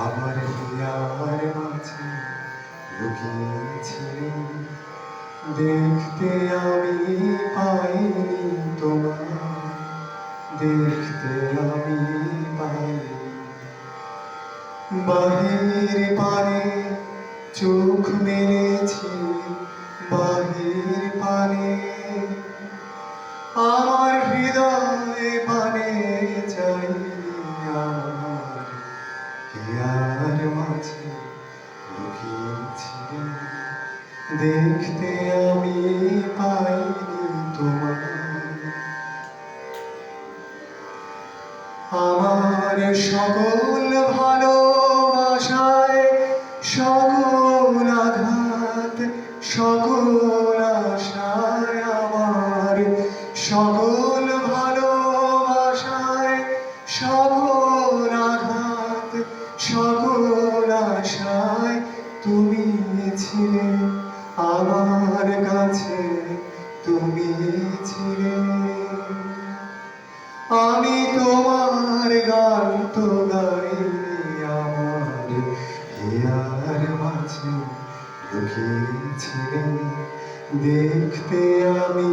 আমার হিয়ার মাঝে লুকিয়েছিলে, দেখতে আমি পাইনি তোমায়, দেখতে আমি পাইনি। বাহির পানে চোখ মেলেছি, বাহির পানে আমার হৃদয় পানে চাইনি। আমার হিয়ার মাঝে লুকিয়েছিলে, দেখতে আমি পাইনি তোমায়। আমার সকল ভালোবাসায় সকল আঘাত, সকল আশায়, আমার সকল ভালোবাসায় সকল আঘাত, সকল আশায় তুমি ছিলে আমার কাছে, তুমি ছিলে। আমি তোমার গান তো গাইনি, আমার হিয়ার মাঝে লুকিয়েছিলে, দেখতে আমি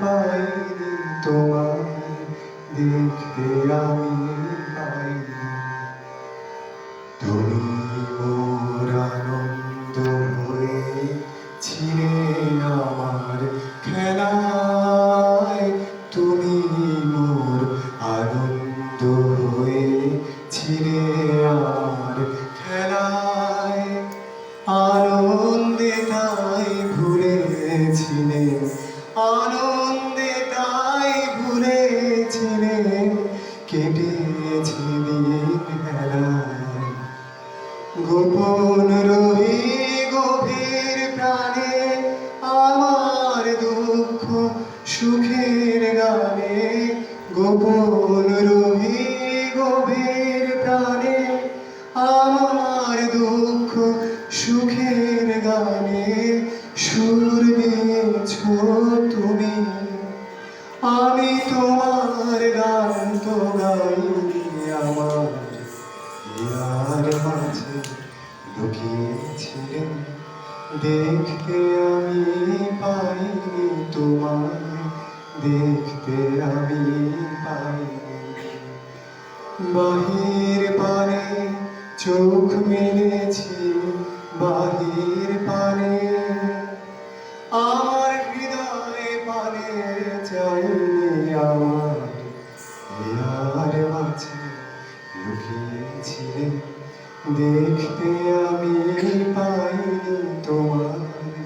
পাইনি তোমায়, দেখতে আমি পাইনি। তুমি মোর আনন্দ হয়েছিলে আমার খেলায়, তুমি মোর আনন্দ হয়েছিলে আমার খেলায়। আনন্দে তাই ভুলেছিলে, আনন্দে তাই ভুলেছিলে, কেটেছে দিন খেলায়। গোপন রহি গভীর প্রাণে আমার দুঃখ সুখের গানে, গোপন রহি গভীর প্রাণে আমার দুঃখ সুখের গানে। সুর দিয়েছ তুমি, আমি তোমার গান তো গাইনি, আমার হিয়ার মাঝে লুকিয়েছিলে, দেখতে আমি পাইনি তোমায়, দেখতে আমি পাইনি। বাহির পানে চোখ মেলেছি, বাহির পানে আমার হৃদয় পানে চাইনি। আমার হিয়ার মাঝে লুকিয়েছিলে, দেখতে আমি পাইনি তোমায়,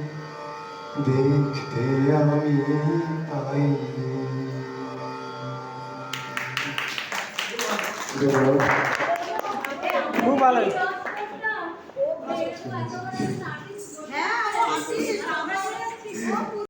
দেখতে আমি পাইনি। খুব ভালো।